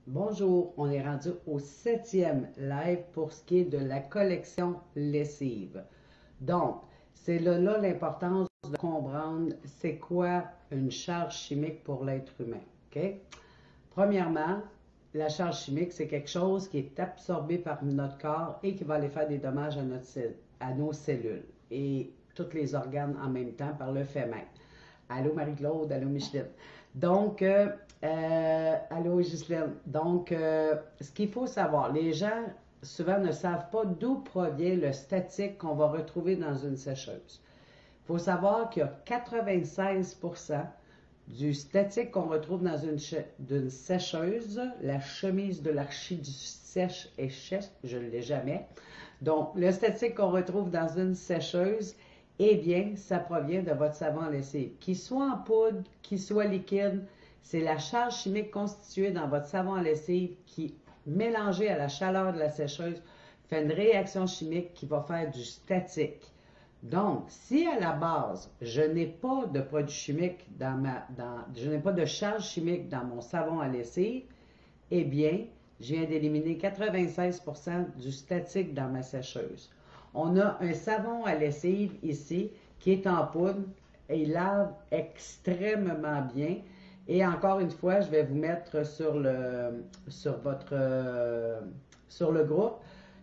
Bonjour, on est rendu au 7e live pour ce qui est de la collection lessive. Donc, c'est là l'importance de comprendre c'est quoi une charge chimique pour l'être humain. OK? Premièrement, la charge chimique, c'est quelque chose qui est absorbé par notre corps et qui va aller faire des dommages à nos cellules et tous les organes en même temps par le fait même. Allô Marie-Claude, allô Micheline. Donc, allô Ghislaine. Donc, ce qu'il faut savoir, les gens souvent ne savent pas d'où provient le statique qu'on va retrouver dans une sécheuse. Il faut savoir qu'il y a 96% du statique qu'on retrouve dans une sécheuse, la chemise de l'archi du sèche et chèche, je ne l'ai jamais. Donc, le statique qu'on retrouve dans une sécheuse, eh bien, ça provient de votre savon à lessive. Qu'il soit en poudre, qu'il soit liquide, c'est la charge chimique constituée dans votre savon à lessive qui, mélangée à la chaleur de la sécheuse, fait une réaction chimique qui va faire du statique. Donc, si à la base, je n'ai pas de produit chimique je n'ai pas de charge chimique dans mon savon à lessive, eh bien, je viens d'éliminer 96% du statique dans ma sécheuse. On a un savon à lessive ici qui est en poudre et il lave extrêmement bien. Et encore une fois, je vais vous mettre sur le groupe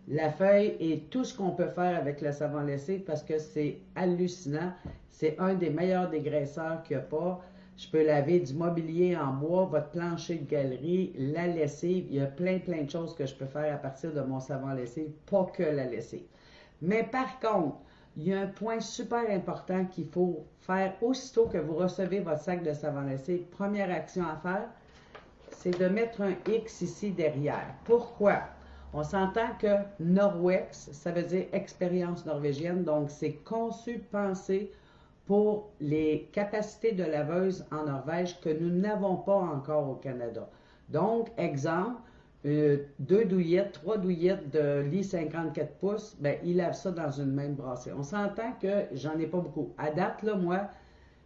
la feuille et tout ce qu'on peut faire avec le savon à lessive parce que c'est hallucinant. C'est un des meilleurs dégraisseurs qu'il n'y a pas. Je peux laver du mobilier en bois, votre plancher de galerie, la lessive. Il y a plein de choses que je peux faire à partir de mon savon à lessive, pas que la lessive. Mais par contre, il y a un point super important qu'il faut faire aussitôt que vous recevez votre sac de savon à lessive. Première action à faire, c'est de mettre un X ici derrière. Pourquoi? On s'entend que Norwex, ça veut dire expérience norvégienne, donc c'est conçu, pensé pour les capacités de laveuse en Norvège que nous n'avons pas encore au Canada. Donc, exemple, 2 douillettes, 3 douillettes de lit 54 pouces, ben, ils lavent ça dans une même brassée. On s'entend que j'en ai pas beaucoup. À date, là, moi,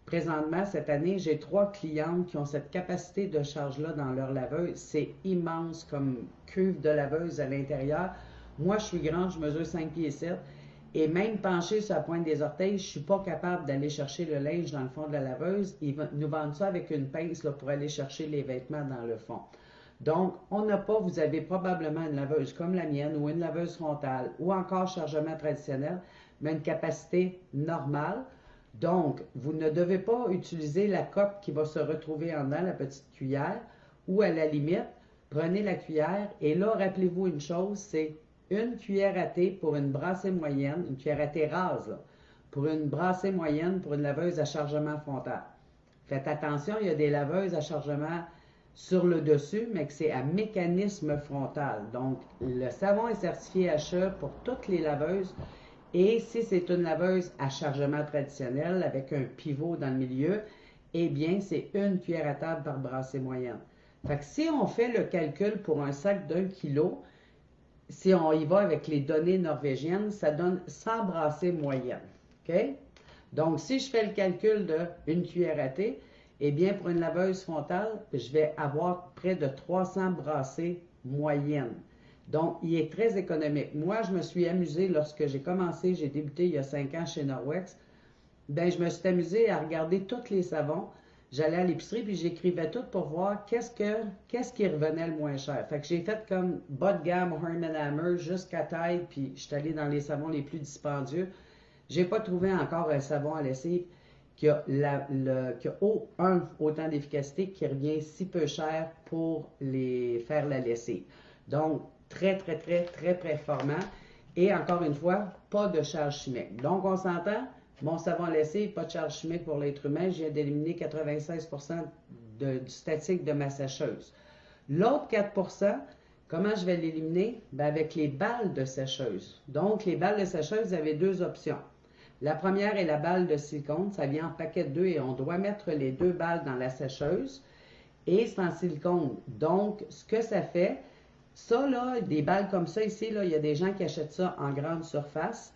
présentement, cette année, j'ai 3 clientes qui ont cette capacité de charge-là dans leur laveuse. C'est immense comme cuve de laveuse à l'intérieur. Moi, je suis grande, je mesure 5 pieds 7. Et même penché sur la pointe des orteils, je ne suis pas capable d'aller chercher le linge dans le fond de la laveuse. Ils nous vendent ça avec une pince là, pour aller chercher les vêtements dans le fond. Donc, on n'a pas, vous avez probablement une laveuse comme la mienne ou une laveuse frontale ou encore chargement traditionnel, mais une capacité normale. Donc, vous ne devez pas utiliser la coque qui va se retrouver en dedans, la petite cuillère, ou à la limite, prenez la cuillère et là, rappelez-vous une chose, c'est une cuillère à thé pour une brassée moyenne, une cuillère à thé rase, là, pour une brassée moyenne pour une laveuse à chargement frontal. Faites attention, il y a des laveuses à chargement sur le dessus, mais que c'est à mécanisme frontal. Donc, le savon est certifié HE pour toutes les laveuses. Et si c'est une laveuse à chargement traditionnel avec un pivot dans le milieu, eh bien, c'est une cuillère à table par brassée moyenne. Fait que si on fait le calcul pour un sac d'1 kg, si on y va avec les données norvégiennes, ça donne 100 brassées moyennes. OK? Donc, si je fais le calcul de une cuillère à thé, eh bien, pour une laveuse frontale, je vais avoir près de 300 brassées moyennes. Donc, il est très économique. Moi, je me suis amusée lorsque j'ai commencé, j'ai débuté il y a 5 ans chez Norwex. Bien, je me suis amusée à regarder tous les savons. J'allais à l'épicerie puis j'écrivais tout pour voir qu'est-ce qui revenait le moins cher. Fait que j'ai fait comme bas de gamme Arm & Hammer jusqu'à taille, puis je suis allée dans les savons les plus dispendieux. J'ai pas trouvé encore un savon à lessive qui a, autant d'efficacité qui revient si peu cher pour faire la lessive. Donc, très performant. Et encore une fois, pas de charge chimique. Donc, on s'entend, mon savon à lessive, pas de charge chimique pour l'être humain. Je viens d'éliminer 96% du statique de ma sécheuse. L'autre 4%, comment je vais l'éliminer? Ben avec les balles de sécheuse. Donc, les balles de sécheuse, vous avez deux options. La première est la balle de silicone. Ça vient en paquet de 2 et on doit mettre les 2 balles dans la sécheuse. Et c'est en silicone. Donc, ce que ça fait, ça, là, des balles comme ça ici, là, il y a des gens qui achètent ça en grande surface.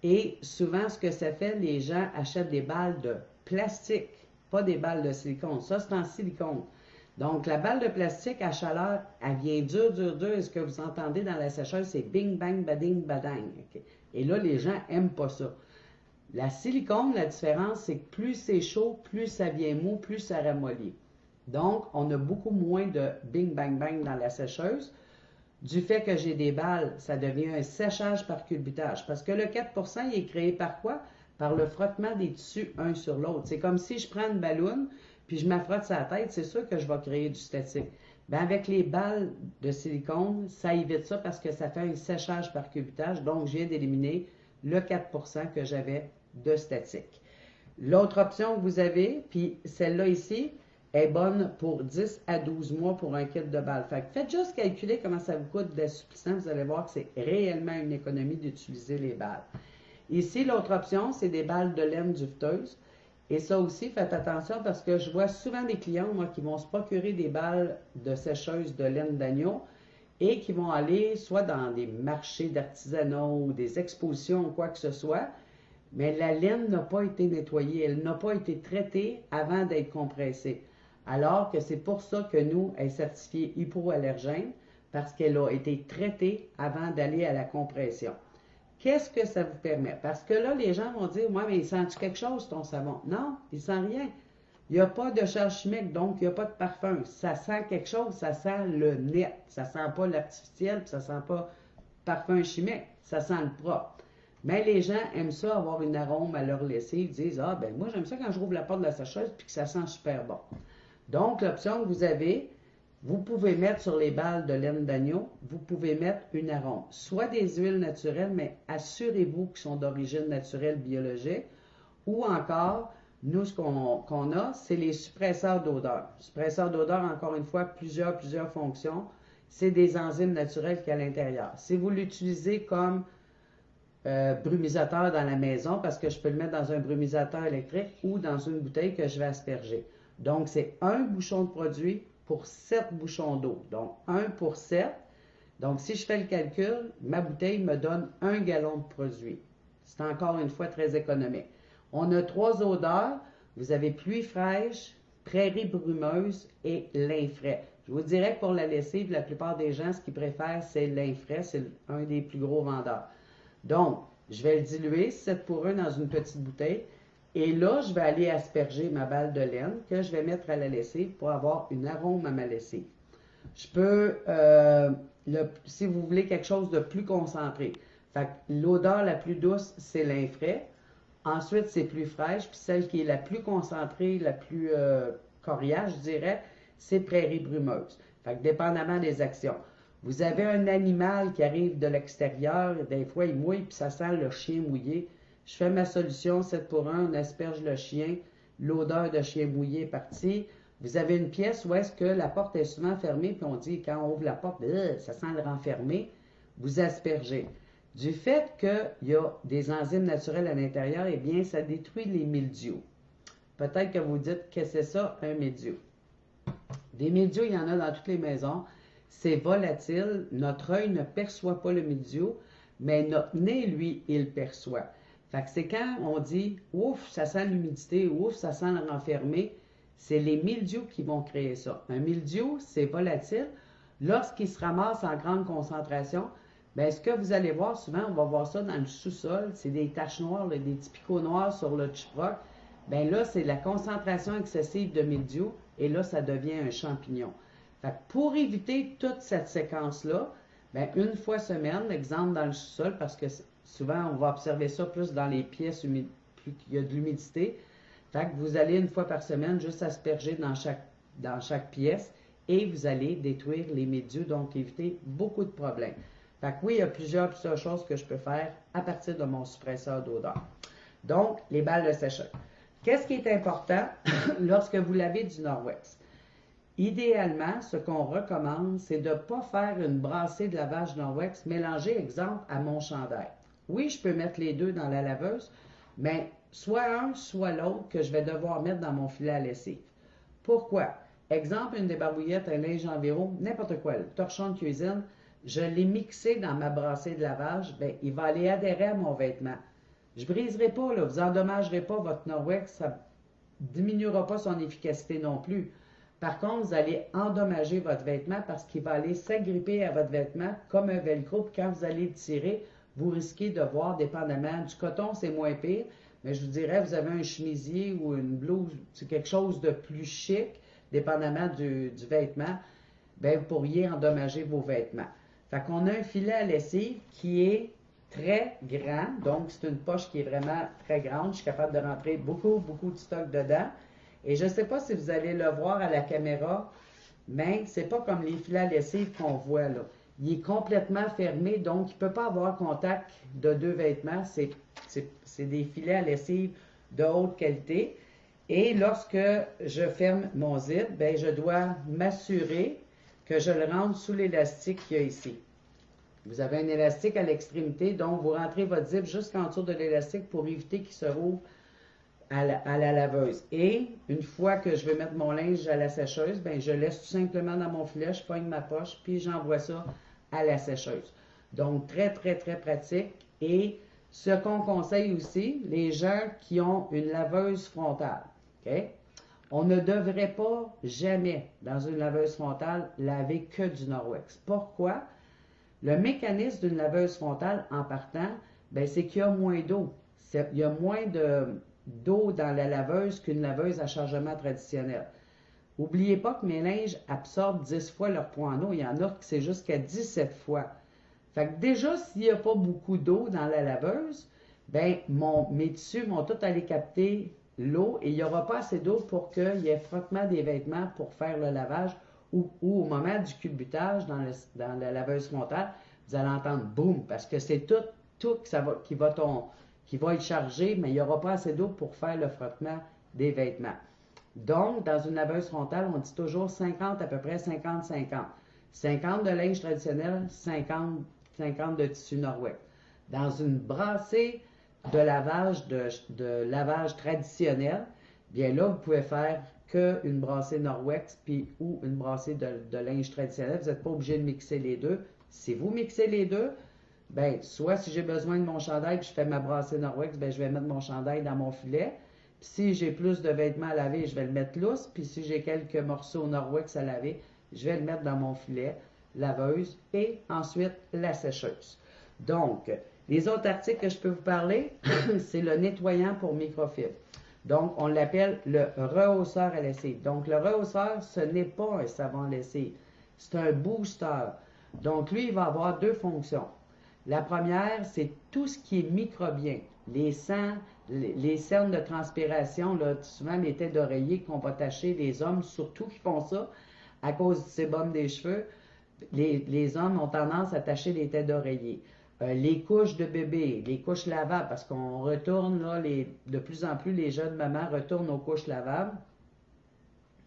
Et souvent, ce que ça fait, les gens achètent des balles de plastique, pas des balles de silicone. Ça, c'est en silicone. Donc, la balle de plastique à chaleur, elle vient dure, dure, dure. Et ce que vous entendez dans la sécheuse, c'est bing, bang, bading, badang. Okay? Et là, les gens n'aiment pas ça. La silicone, la différence, c'est que plus c'est chaud, plus ça vient mou, plus ça ramollit. Donc, on a beaucoup moins de bing, bang, bang dans la sécheuse. Du fait que j'ai des balles, ça devient un séchage par culbutage. Parce que le 4%, il est créé par quoi? Par le frottement des tissus un sur l'autre. C'est comme si je prends une balloune, puis je m'affrotte sa tête, c'est sûr que je vais créer du statique. Bien, avec les balles de silicone, ça évite ça parce que ça fait un séchage par culbutage. Donc, je viens d'éliminer le 4% que j'avais de statique. L'autre option que vous avez, puis celle-là ici, est bonne pour 10 à 12 mois pour un kit de balles. Fait que faites juste calculer comment ça vous coûte d'assouplissement. Vous allez voir que c'est réellement une économie d'utiliser les balles. Ici, l'autre option, c'est des balles de laine duveteuse. Et ça aussi, faites attention parce que je vois souvent des clients, moi, qui vont se procurer des balles de sécheuse de laine d'agneau et qui vont aller soit dans des marchés d'artisanat ou des expositions ou quoi que ce soit, mais la laine n'a pas été nettoyée, elle n'a pas été traitée avant d'être compressée. Alors que c'est pour ça que nous, elle est certifiée hypoallergène, parce qu'elle a été traitée avant d'aller à la compression. Qu'est-ce que ça vous permet? Parce que là, les gens vont dire, ouais, mais il sent-tu quelque chose, ton savon? Non, il sent rien. Il n'y a pas de charge chimique, donc il n'y a pas de parfum. Ça sent quelque chose, ça sent le net. Ça ne sent pas l'artificiel, puis ça ne sent pas parfum chimique. Ça sent le propre. Mais les gens aiment ça, avoir une arôme à leur laisser. Ils disent, ah, ben moi, j'aime ça quand je rouvre la porte de la sécheuse, puis que ça sent super bon. Donc, l'option que vous avez, vous pouvez mettre sur les balles de laine d'agneau, vous pouvez mettre une arôme. Soit des huiles naturelles, mais assurez-vous qu'elles sont d'origine naturelle biologique. Ou encore, nous, ce qu'on a, c'est les suppresseurs d'odeur. Suppresseurs d'odeur, encore une fois, plusieurs fonctions. C'est des enzymes naturelles qu'il y a à l'intérieur. Si vous l'utilisez comme brumisateur dans la maison, parce que je peux le mettre dans un brumisateur électrique ou dans une bouteille que je vais asperger. Donc, c'est un bouchon de produit pour 7 bouchons d'eau. Donc, 1 pour 7. Donc, si je fais le calcul, ma bouteille me donne 1 gallon de produit. C'est encore une fois très économique. On a 3 odeurs. Vous avez pluie fraîche, prairie brumeuse et lin frais. Je vous dirais que pour la lessive, la plupart des gens, ce qu'ils préfèrent, c'est le lin frais. C'est un des plus gros vendeurs. Donc, je vais le diluer 7 pour 1 dans une petite bouteille. Et là, je vais aller asperger ma balle de laine que je vais mettre à la lessive pour avoir une arôme à ma lessive. Je peux, si vous voulez quelque chose de plus concentré, l'odeur la plus douce, c'est lin frais. Ensuite, c'est plus fraîche. Puis celle qui est la plus concentrée, la plus coriace, je dirais, c'est prairie brumeuse. Fait que dépendamment des actions. Vous avez un animal qui arrive de l'extérieur, des fois il mouille, puis ça sent le chien mouillé. Je fais ma solution 7 pour 1, on asperge le chien, l'odeur de chien mouillé est partie. Vous avez une pièce où est-ce que la porte est souvent fermée, puis on dit quand on ouvre la porte, ça sent le renfermé. Vous aspergez. Du fait qu'il y a des enzymes naturelles à l'intérieur, eh bien, ça détruit les mildious. Peut-être que vous dites, qu'est-ce que c'est ça, un mildiou? Des mildious, il y en a dans toutes les maisons. C'est volatile. Notre œil ne perçoit pas le mildiou, mais notre nez, lui, il perçoit. Fait que c'est quand on dit « ouf, ça sent l'humidité »,« ouf, ça sent le renfermé », c'est les mildious qui vont créer ça. Un mildiou, c'est volatile. Lorsqu'il se ramasse en grande concentration, bien, ce que vous allez voir, souvent, on va voir ça dans le sous-sol, c'est des taches noires, des petits picots noirs sur le chiproc. Bien là, c'est la concentration excessive de mildiou, et là, ça devient un champignon. Fait que pour éviter toute cette séquence-là, bien, une fois semaine, exemple dans le sous-sol, parce que souvent, on va observer ça plus dans les pièces où il y a de l'humidité. Fait que vous allez une fois par semaine juste asperger dans chaque pièce et vous allez détruire les mildious, donc éviter beaucoup de problèmes. Fait que oui, il y a plusieurs choses que je peux faire à partir de mon suppresseur d'odeur. Donc, les balles de séchage. Qu'est-ce qui est important lorsque vous lavez du Norwex? Idéalement, ce qu'on recommande, c'est de ne pas faire une brassée de lavage Norwex mélangée, exemple, à mon chandail. Oui, je peux mettre les deux dans la laveuse, mais soit un, soit l'autre que je vais devoir mettre dans mon filet à lessive. Pourquoi? Exemple, une débarbouillette, un linge en véro, n'importe quoi, le torchon de cuisine, je l'ai mixé dans ma brassée de lavage, bien, il va aller adhérer à mon vêtement. Je ne briserai pas, là, vous n'endommagerez pas votre Norwex, ça ne diminuera pas son efficacité non plus. Par contre, vous allez endommager votre vêtement parce qu'il va aller s'agripper à votre vêtement comme un velcro. Puis quand vous allez le tirer, vous risquez de voir, dépendamment du coton, c'est moins pire. Mais je vous dirais, vous avez un chemisier ou une blouse, c'est quelque chose de plus chic, dépendamment du vêtement, bien, vous pourriez endommager vos vêtements. Fait qu'on a un filet à lessive qui est très grand, donc c'est une poche qui est vraiment très grande. Je suis capable de rentrer beaucoup, beaucoup de stock dedans. Et je ne sais pas si vous allez le voir à la caméra, mais c'est pas comme les filets à lessive qu'on voit là. Il est complètement fermé, donc il ne peut pas avoir contact de deux vêtements. C'est des filets à lessive de haute qualité. Et lorsque je ferme mon zip, bien, je dois m'assurer que je le rentre sous l'élastique qu'il y a ici. Vous avez un élastique à l'extrémité, donc vous rentrez votre zip jusqu'en dessous de l'élastique pour éviter qu'il se rouvre à la laveuse. Et une fois que je vais mettre mon linge à la sécheuse, bien, je laisse tout simplement dans mon filet, je pogne ma poche, puis j'envoie ça à la sécheuse. Donc, très, très, très pratique. Et ce qu'on conseille aussi, les gens qui ont une laveuse frontale, OK? On ne devrait pas jamais, dans une laveuse frontale, laver que du Norwex. Pourquoi? Le mécanisme d'une laveuse frontale, en partant, bien, c'est qu'il y a moins d'eau. Il y a moins d'eau dans la laveuse qu'une laveuse à chargement traditionnelle. N'oubliez pas que mes linges absorbent 10 fois leur poids en eau. Il y en a qui c'est jusqu'à 17 fois. Fait que déjà, s'il n'y a pas beaucoup d'eau dans la laveuse, ben mes tissus vont tous aller capter l'eau et il n'y aura pas assez d'eau pour qu'il y ait frottement des vêtements pour faire le lavage ou au moment du culbutage dans la laveuse frontale, vous allez entendre boum parce que c'est tout qui va être chargé, mais il n'y aura pas assez d'eau pour faire le frottement des vêtements. Donc, dans une laveuse frontale, on dit toujours 50 à peu près 50-50. 50 de linge traditionnel, 50 de tissu Norwex. Dans une brassée de lavage traditionnel, bien là, vous pouvez faire qu'une brassée Norwex ou une brassée de linge traditionnel. Vous n'êtes pas obligé de mixer les deux. Si vous mixez les deux, bien, soit si j'ai besoin de mon chandail et je fais ma brassée Norwex, bien, je vais mettre mon chandail dans mon filet. Puis si j'ai plus de vêtements à laver, je vais le mettre lousse. Puis si j'ai quelques morceaux Norwex à laver, je vais le mettre dans mon filet, laveuse et ensuite la sécheuse. Donc, les autres articles que je peux vous parler, c'est le nettoyant pour microfibre. Donc, on l'appelle le rehausseur à lessive. Donc, le rehausseur, ce n'est pas un savon à lessive, c'est un booster. Donc, lui, il va avoir deux fonctions. La première, c'est tout ce qui est microbien, les sangs, les cernes de transpiration, là, souvent les têtes d'oreiller qu'on va tacher, les hommes surtout qui font ça, à cause du sébum des cheveux, les hommes ont tendance à tacher les têtes d'oreiller. Les couches de bébé, les couches lavables, parce qu'on retourne, là, de plus en plus, les jeunes mamans retournent aux couches lavables.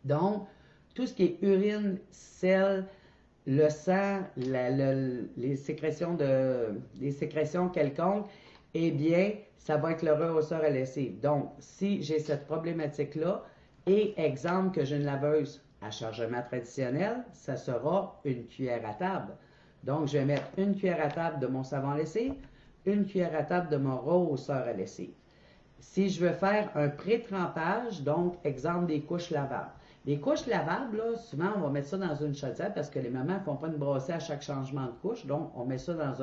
Donc, tout ce qui est urine, sel, le sang, les sécrétions quelconques, eh bien, ça va être le rehausseur à lessive. Donc, si j'ai cette problématique-là, et exemple que j'ai une laveuse à chargement traditionnel, ça sera une cuillère à table. Donc, je vais mettre une cuillère à table de mon savon à lessive, une cuillère à table de mon rehausseur à lessive. Si je veux faire un pré-trempage, donc, exemple des couches lavables. Les couches lavables, là, souvent, on va mettre ça dans une chaudière parce que les mamans ne font pas une brassée à chaque changement de couche. Donc, on met ça dans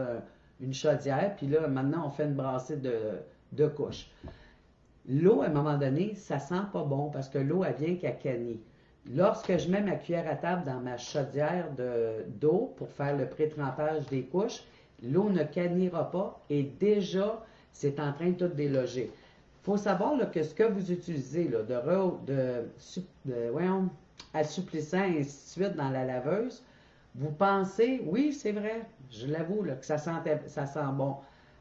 une chaudière, puis là, maintenant, on fait une brassée de couches. L'eau, à un moment donné, ça sent pas bon parce que l'eau, elle vient qu'à canner. Lorsque je mets ma cuillère à table dans ma chaudière d'eau pour faire le pré-trempage des couches, l'eau ne cannira pas et déjà, c'est en train de tout déloger. Il faut savoir là, que ce que vous utilisez là, assouplissant et ainsi de suite dans la laveuse, vous pensez, oui, c'est vrai, je l'avoue, que ça sent bon.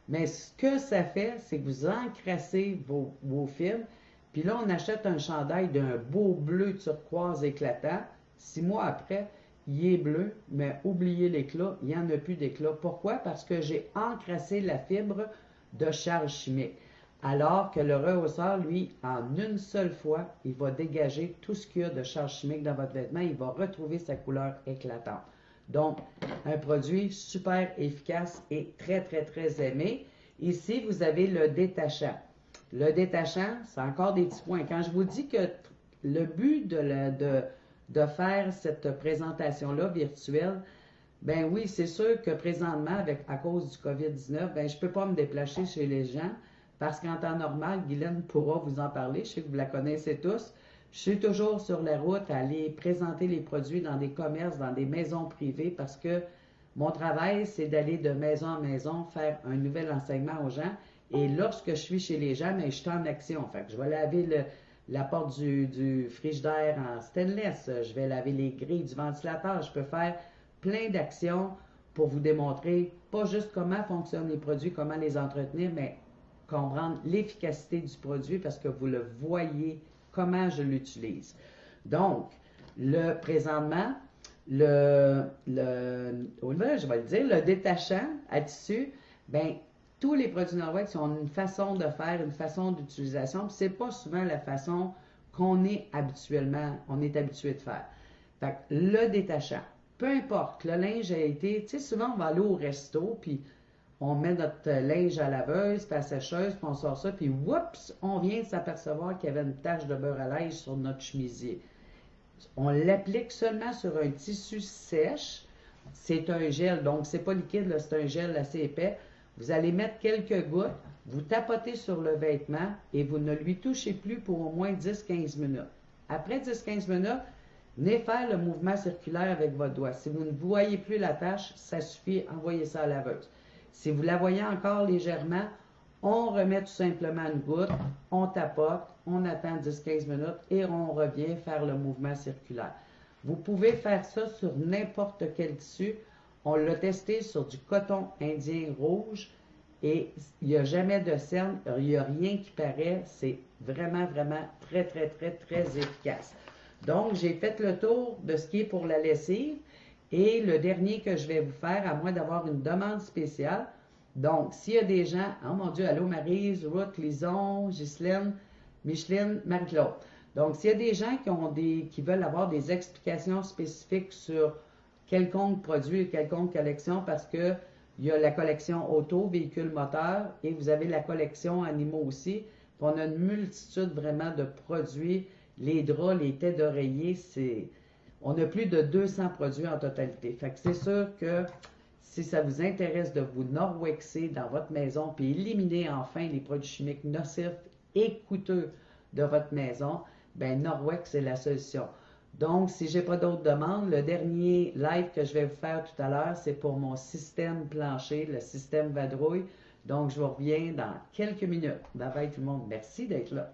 Mais ce que ça fait, c'est que vous encrassez vos fibres. Puis là, on achète un chandail d'un beau bleu turquoise éclatant. 6 mois après, il est bleu, mais oubliez l'éclat, il n'y en a plus d'éclat. Pourquoi? Parce que j'ai encrassé la fibre de charge chimique. Alors que le rehausseur, lui, en une seule fois, il va dégager tout ce qu'il y a de charge chimique dans votre vêtement. Il va retrouver sa couleur éclatante. Donc, un produit super efficace et très, très, très aimé. Ici, vous avez le détachant. Le détachant, c'est encore des petits points. Quand je vous dis que le but de faire cette présentation-là virtuelle. Ben oui, c'est sûr que présentement, à cause du COVID-19, ben je ne peux pas me déplacer chez les gens parce qu'en temps normal, Guylaine pourra vous en parler. Je sais que vous la connaissez tous. Je suis toujours sur la route à aller présenter les produits dans des commerces, dans des maisons privées parce que mon travail, c'est d'aller de maison en maison faire un nouvel enseignement aux gens. Et lorsque je suis chez les gens, ben, je suis en action. Fait que je vais laver la porte du frigidaire en stainless. Je vais laver les grilles du ventilateur. Je peux faire plein d'actions pour vous démontrer pas juste comment fonctionnent les produits, comment les entretenir, mais comprendre l'efficacité du produit parce que vous le voyez comment je l'utilise. Donc, présentement, je vais le dire, le détachant à tissu, ben tous les produits Norwex ont une façon de faire, une façon d'utilisation, puis c'est pas souvent la façon qu'on est habitué de faire. Fait que le détachant, peu importe, le linge a été, tu sais, souvent on va aller au resto, puis on met notre linge à laveuse, puis à sécheuse, puis on sort ça, puis whoops, on vient de s'apercevoir qu'il y avait une tache de beurre à l'ail sur notre chemisier. On l'applique seulement sur un tissu sèche. C'est un gel, donc c'est pas liquide, c'est un gel assez épais. Vous allez mettre quelques gouttes, vous tapotez sur le vêtement et vous ne lui touchez plus pour au moins 10-15 minutes. Après 10-15 minutes, venez faire le mouvement circulaire avec votre doigt. Si vous ne voyez plus la tache, ça suffit, envoyez ça à la laveuse. Si vous la voyez encore légèrement, on remet tout simplement une goutte, on tapote, on attend 10-15 minutes et on revient faire le mouvement circulaire. Vous pouvez faire ça sur n'importe quel tissu. On l'a testé sur du coton indien rouge et il n'y a jamais de cerne, il n'y a rien qui paraît. C'est vraiment, vraiment très, très, très, très efficace. Donc, j'ai fait le tour de ce qui est pour la lessive et le dernier que je vais vous faire, à moins d'avoir une demande spéciale. Donc, s'il y a des gens, oh mon Dieu, allô Maryse, Ruth, Lison, Ghislaine, Micheline, Marie-Claude. Donc, s'il y a des gens qui veulent avoir des explications spécifiques sur quelconque produit, quelconque collection, parce que il y a la collection auto, véhicules moteurs, et vous avez la collection animaux aussi. Puis on a une multitude vraiment de produits, les draps, les têtes d'oreiller, on a plus de 200 produits en totalité. Fait que c'est sûr que si ça vous intéresse de vous norwexer dans votre maison puis éliminer enfin les produits chimiques nocifs et coûteux de votre maison, ben Norwex c'est la solution. Donc, si j'ai pas d'autres demandes, le dernier live que je vais vous faire tout à l'heure, c'est pour mon système plancher, le système vadrouille. Donc, je vous reviens dans quelques minutes. Bye bye tout le monde. Merci d'être là.